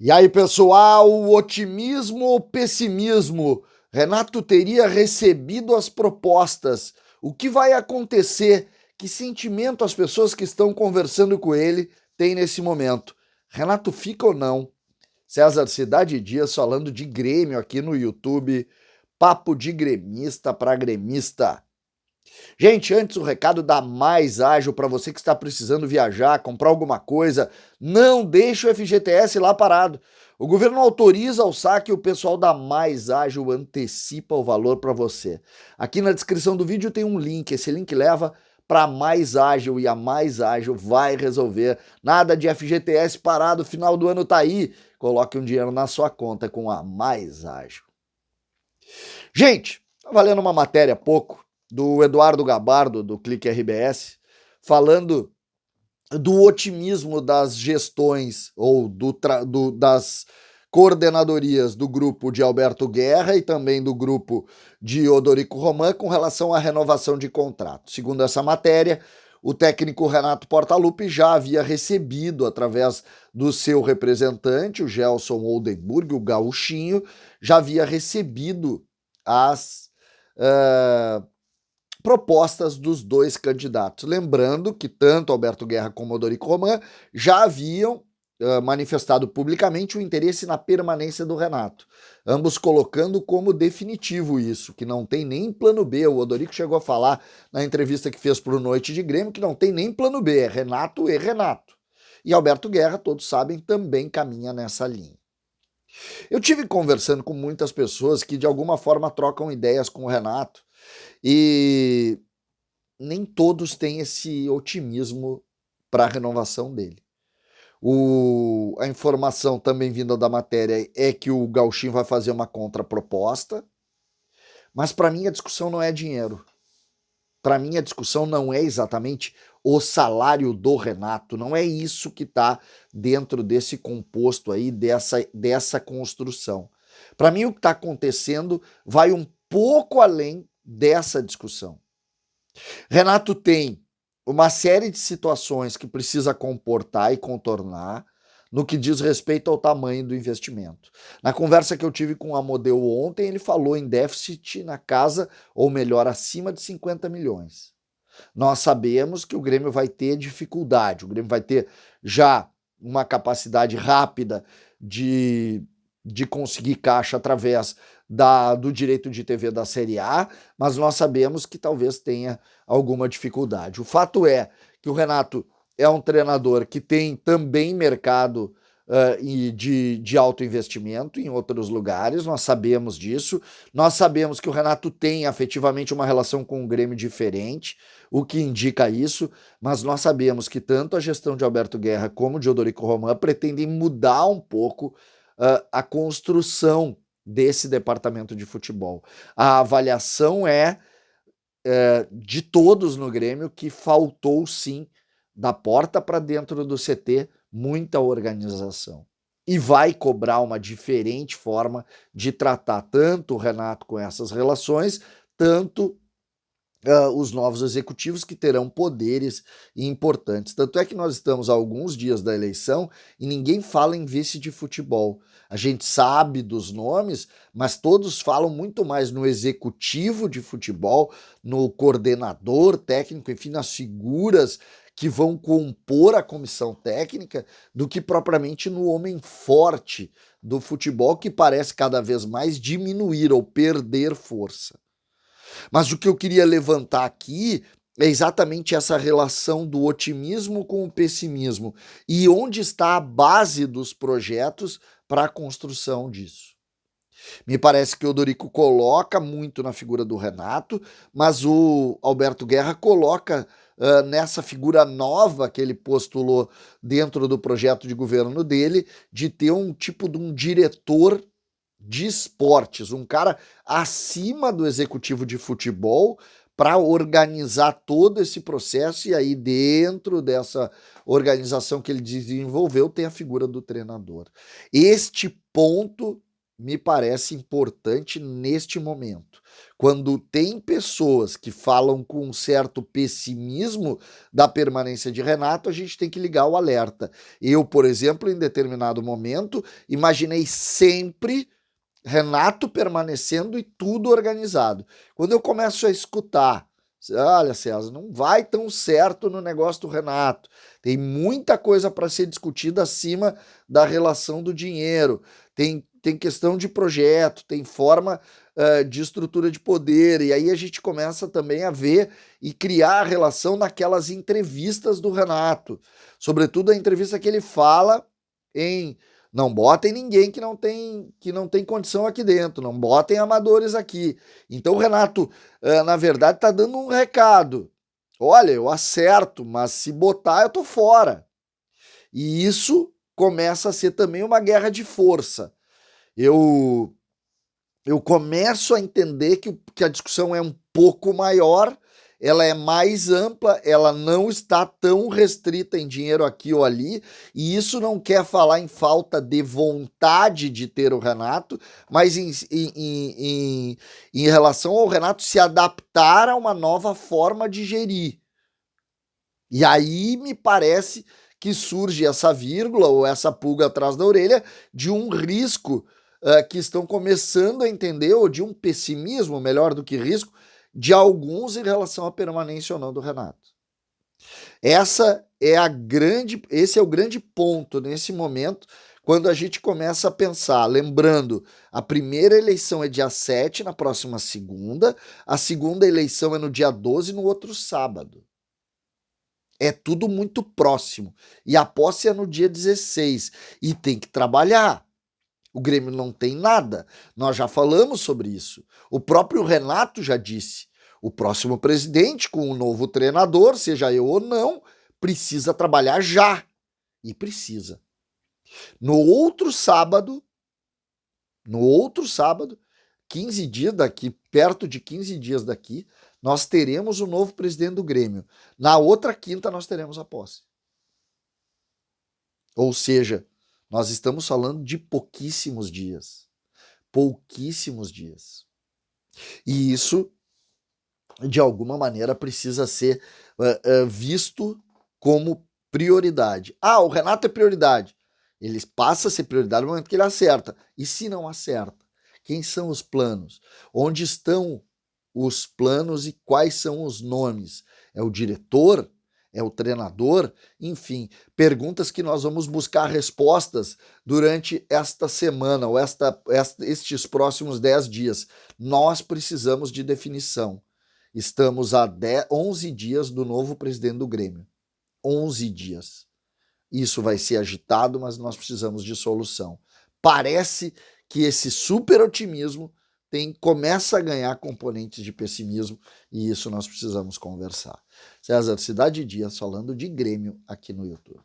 E aí, pessoal, otimismo ou pessimismo? Renato teria recebido as propostas. O que vai acontecer? Que sentimento as pessoas que estão conversando com ele têm nesse momento? Renato fica ou não? César Cidade Dias falando de Grêmio aqui no YouTube. Papo de gremista para gremista. Gente, antes o recado da Mais Ágil para você que está precisando viajar, comprar alguma coisa, não deixe o FGTS lá parado. O governo autoriza o saque e o pessoal da Mais Ágil antecipa o valor para você. Aqui na descrição do vídeo tem um link, esse link leva para Mais Ágil e a Mais Ágil vai resolver. Nada de FGTS parado, final do ano tá aí. Coloque um dinheiro na sua conta com a Mais Ágil. Gente, estava lendo uma matéria há pouco do Eduardo Gabardo, do Clique RBS, falando do otimismo das gestões ou das coordenadorias do grupo de Alberto Guerra e também do grupo de Odorico Roman com relação à renovação de contrato. Segundo essa matéria, o técnico Renato Portaluppi já havia recebido, através do seu representante, o Gelson Oldenburg, o gauchinho, já havia recebido as propostas dos dois candidatos. Lembrando que tanto Alberto Guerra como Odorico Roman já haviam manifestado publicamente o interesse na permanência do Renato, ambos colocando como definitivo isso, que não tem nem plano B. O Odorico chegou a falar na entrevista que fez para o Noite de Grêmio que não tem nem plano B, é Renato e Renato. E Alberto Guerra, todos sabem, também caminha nessa linha. Eu tive conversando com muitas pessoas que de alguma forma trocam ideias com o Renato e nem todos têm esse otimismo para a renovação dele. A informação também vinda da matéria é que o Gauchinho vai fazer uma contraproposta, mas para mim a discussão não é dinheiro. Para mim a discussão não é exatamente o salário do Renato, não é isso que está dentro desse composto aí, dessa construção. Para mim o que está acontecendo vai um pouco além dessa discussão. Renato tem uma série de situações que precisa comportar e contornar no que diz respeito ao tamanho do investimento. Na conversa que eu tive com o Amodeu ontem, ele falou em déficit na casa, ou melhor, acima de 50 milhões. Nós sabemos que o Grêmio vai ter dificuldade, o Grêmio vai ter já uma capacidade rápida de conseguir caixa através do direito de TV da Série A, mas nós sabemos que talvez tenha alguma dificuldade. O fato é que o Renato é um treinador que tem também mercado de alto investimento em outros lugares, nós sabemos disso, nós sabemos que o Renato tem afetivamente uma relação com o Grêmio diferente, o que indica isso, mas nós sabemos que tanto a gestão de Alberto Guerra como de Odorico Roman pretendem mudar um pouco a construção desse departamento de futebol. A avaliação de todos no Grêmio que faltou sim, da porta para dentro do CT, muita organização. E vai cobrar uma diferente forma de tratar tanto o Renato com essas relações, tanto os novos executivos que terão poderes importantes. Tanto é que nós estamos há alguns dias da eleição e ninguém fala em vice de futebol. A gente sabe dos nomes, mas todos falam muito mais no executivo de futebol, no coordenador técnico, enfim, nas figuras que vão compor a comissão técnica, do que propriamente no homem forte do futebol, que parece cada vez mais diminuir ou perder força. Mas o que eu queria levantar aqui é exatamente essa relação do otimismo com o pessimismo e onde está a base dos projetos para a construção disso. Me parece que o Odorico coloca muito na figura do Renato, mas o Alberto Guerra coloca nessa figura nova que ele postulou dentro do projeto de governo dele, de ter um tipo de um diretor de esportes, um cara acima do executivo de futebol para organizar todo esse processo, e aí dentro dessa organização que ele desenvolveu tem a figura do treinador. Este ponto me parece importante neste momento. Quando tem pessoas que falam com um certo pessimismo da permanência de Renato, a gente tem que ligar o alerta. Eu, por exemplo, em determinado momento, imaginei sempre Renato permanecendo e tudo organizado. Quando eu começo a escutar, olha, César, não vai tão certo no negócio do Renato. Tem muita coisa para ser discutida acima da relação do dinheiro. Tem questão de projeto, tem forma de estrutura de poder. E aí a gente começa também a ver e criar a relação naquelas entrevistas do Renato. Sobretudo a entrevista que ele fala em não botem ninguém que não tem condição aqui dentro, não botem amadores aqui. Então o Renato, na verdade, está dando um recado. Olha, eu acerto, mas se botar eu tô fora. E isso começa a ser também uma guerra de força. Eu começo a entender que a discussão é um pouco maior, ela é mais ampla, ela não está tão restrita em dinheiro aqui ou ali, e isso não quer falar em falta de vontade de ter o Renato, mas em relação ao Renato se adaptar a uma nova forma de gerir. E aí me parece que surge essa vírgula ou essa pulga atrás da orelha de um risco que estão começando a entender, ou de um pessimismo, melhor do que risco, de alguns em relação à permanência ou não do Renato. Esse é o grande ponto nesse momento, quando a gente começa a pensar, lembrando, a primeira eleição é dia 7, na próxima segunda, a segunda eleição é no dia 12, no outro sábado. É tudo muito próximo. E a posse é no dia 16. E tem que trabalhar. O Grêmio não tem nada. Nós já falamos sobre isso. O próprio Renato já disse. O próximo presidente, com o novo treinador, seja eu ou não, precisa trabalhar já. E precisa. No outro sábado, 15 dias daqui, perto de 15 dias daqui, nós teremos o novo presidente do Grêmio. Na outra quinta, nós teremos a posse. Ou seja, nós estamos falando de pouquíssimos dias. Pouquíssimos dias. E isso, de alguma maneira, precisa ser visto como prioridade. Ah, o Renato é prioridade. Ele passa a ser prioridade no momento que ele acerta. E se não acerta? Quem são os planos? Onde estão os planos e quais são os nomes? É o diretor? É o treinador? Enfim, perguntas que nós vamos buscar respostas durante esta semana ou estes próximos 10 dias. Nós precisamos de definição. Estamos a 11 dias do novo presidente do Grêmio. 11 dias. Isso vai ser agitado, mas nós precisamos de solução. Parece que esse super otimismo começa a ganhar componentes de pessimismo, e isso nós precisamos conversar. César, Cidade Dias falando de Grêmio aqui no YouTube.